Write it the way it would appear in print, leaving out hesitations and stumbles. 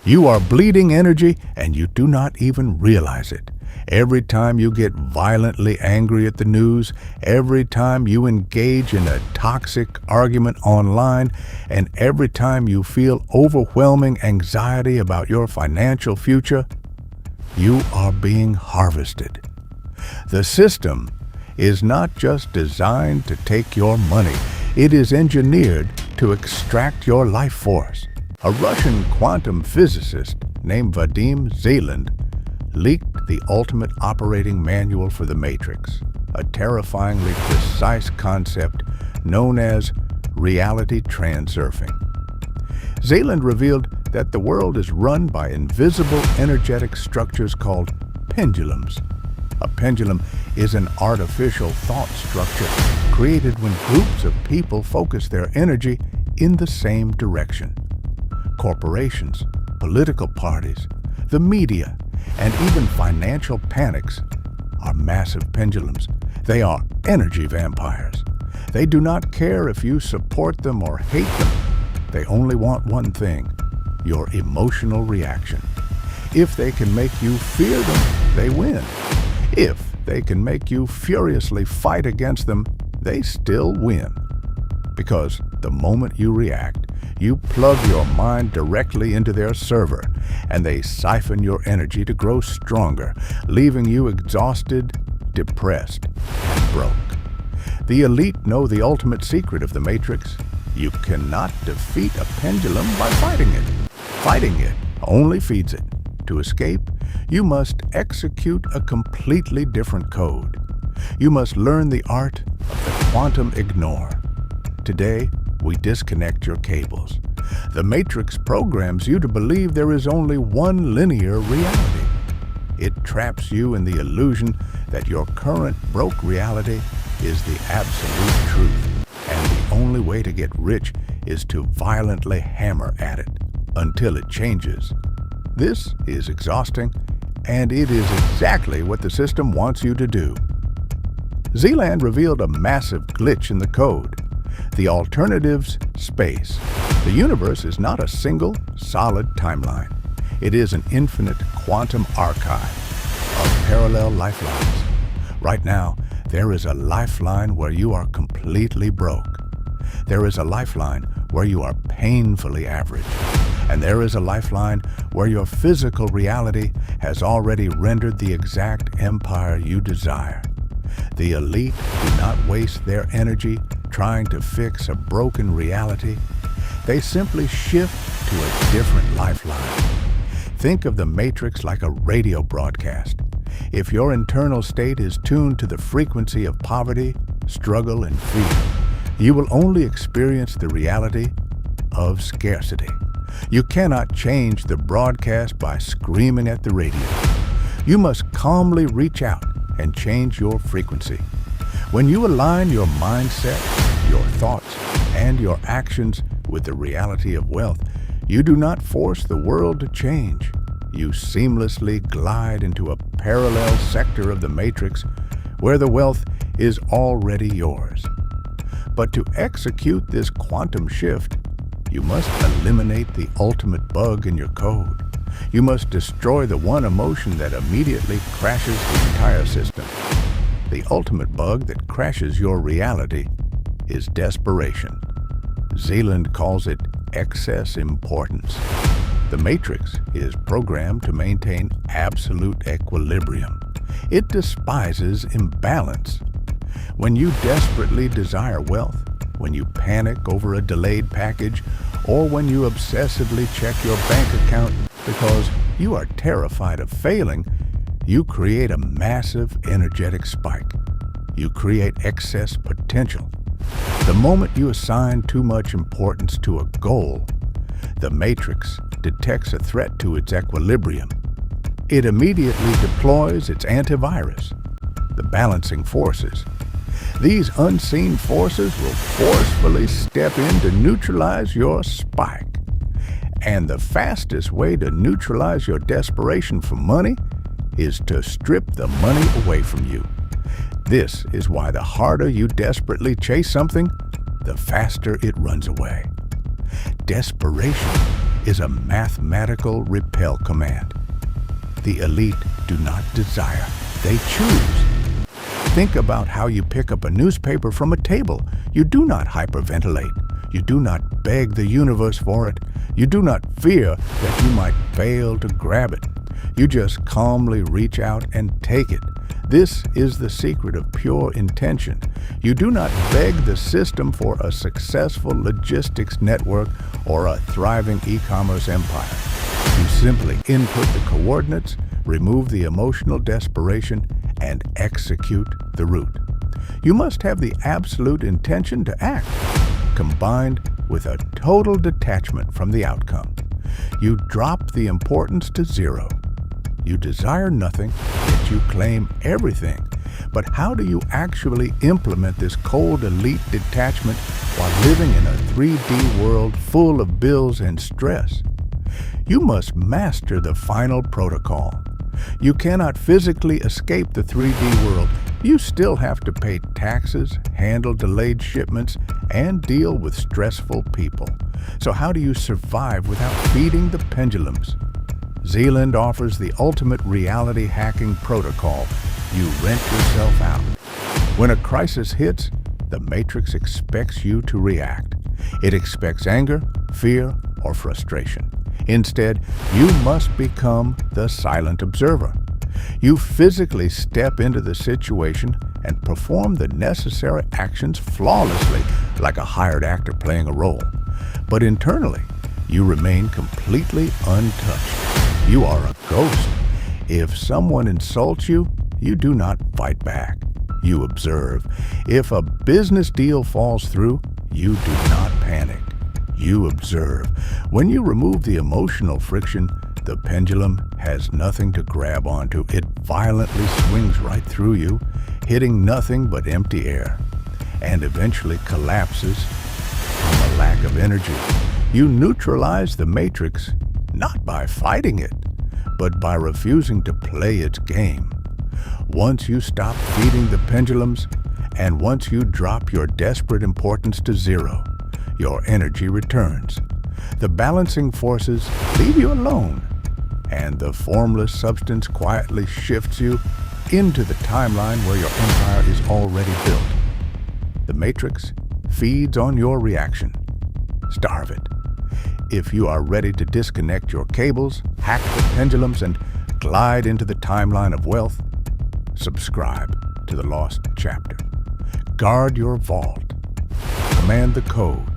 You are bleeding energy and you do not even realize it. Every time you get violently angry at the news, every time you engage in a toxic argument online, and every time you feel overwhelming anxiety about your financial future, you are being harvested. The system is not just designed to take your money, it is engineered to extract your life force. A Russian quantum physicist named Vadim Zeland leaked the ultimate operating manual for the Matrix, a terrifyingly precise concept known as Reality Transurfing. Zeland revealed that the world is run by invisible energetic structures called pendulums. A pendulum is an artificial thought structure created when groups of people focus their energy in the same direction. Corporations, political parties, the media, and even financial panics are massive pendulums. They are energy vampires. They do not care if you support them or hate them. They only want one thing: your emotional reaction. If they can make you fear them, they win. If they can make you furiously fight against them, they still win. Because the moment you react, you plug your mind directly into their server, and they siphon your energy to grow stronger, leaving you exhausted, depressed, and broke. The elite know the ultimate secret of the Matrix. You cannot defeat a pendulum by fighting it. Fighting it only feeds it. To escape, you must execute a completely different code. You must learn the art of the quantum ignore. Today, we disconnect your cables. The Matrix programs you to believe there is only one linear reality. It traps you in the illusion that your current broke reality is the absolute truth, and the only way to get rich is to violently hammer at it until it changes. This is exhausting, and it is exactly what the system wants you to do. Zeland revealed a massive glitch in the code. The alternative's space. The universe is not a single, solid timeline. It is an infinite quantum archive of parallel lifelines. Right now, there is a lifeline where you are completely broke. There is a lifeline where you are painfully average. And there is a lifeline where your physical reality has already rendered the exact empire you desire. The elite do not waste their energy trying to fix a broken reality. They simply shift to a different lifeline. Think of the Matrix like a radio broadcast. If your internal state is tuned to the frequency of poverty, struggle, and fear, you will only experience the reality of scarcity. You cannot change the broadcast by screaming at the radio. You must calmly reach out and change your frequency. When you align your mindset, your thoughts, and your actions with the reality of wealth, you do not force the world to change. You seamlessly glide into a parallel sector of the Matrix where the wealth is already yours. But to execute this quantum shift, you must eliminate the ultimate bug in your code. You must destroy the one emotion that immediately crashes the entire system. The ultimate bug that crashes your reality is desperation. Zeland calls it excess importance. The Matrix is programmed to maintain absolute equilibrium. It despises imbalance. When you desperately desire wealth, when you panic over a delayed package, or when you obsessively check your bank account because you are terrified of failing, you create a massive energetic spike. You create excess potential. The moment you assign too much importance to a goal, the Matrix detects a threat to its equilibrium. It immediately deploys its antivirus, the balancing forces. These unseen forces will forcefully step in to neutralize your spike. And the fastest way to neutralize your desperation for money is to strip the money away from you. This is why the harder you desperately chase something, the faster it runs away. Desperation is a mathematical repel command. The elite do not desire, they choose. Think about how you pick up a newspaper from a table. You do not hyperventilate. You do not beg the universe for it. You do not fear that you might fail to grab it. You just calmly reach out and take it. This is the secret of pure intention. You do not beg the system for a successful logistics network or a thriving e-commerce empire. You simply input the coordinates, remove the emotional desperation, and execute the route. You must have the absolute intention to act, combined with a total detachment from the outcome. You drop the importance to zero. You desire nothing, yet you claim everything. But how do you actually implement this cold elite detachment while living in a 3D world full of bills and stress? You must master the final protocol. You cannot physically escape the 3D world. You still have to pay taxes, handle delayed shipments, and deal with stressful people. So how do you survive without feeding the pendulums? Zeland offers the ultimate reality hacking protocol. You rent yourself out. When a crisis hits, the Matrix expects you to react. It expects anger, fear, or frustration. Instead, you must become the silent observer. You physically step into the situation and perform the necessary actions flawlessly, like a hired actor playing a role. But internally, you remain completely untouched. You are a ghost. If someone insults you, you do not fight back. You observe. If a business deal falls through, you do not panic. You observe. When you remove the emotional friction, the pendulum has nothing to grab onto. It violently swings right through you, hitting nothing but empty air, and eventually collapses from a lack of energy. You neutralize the Matrix not by fighting it, but by refusing to play its game. Once you stop feeding the pendulums, and once you drop your desperate importance to zero, your energy returns. The balancing forces leave you alone, and the formless substance quietly shifts you into the timeline where your empire is already built. The Matrix feeds on your reaction. Starve it. If you are ready to disconnect your cables, hack the pendulums, and glide into the timeline of wealth, subscribe to the Lost Chapter. Guard your vault. Command the code.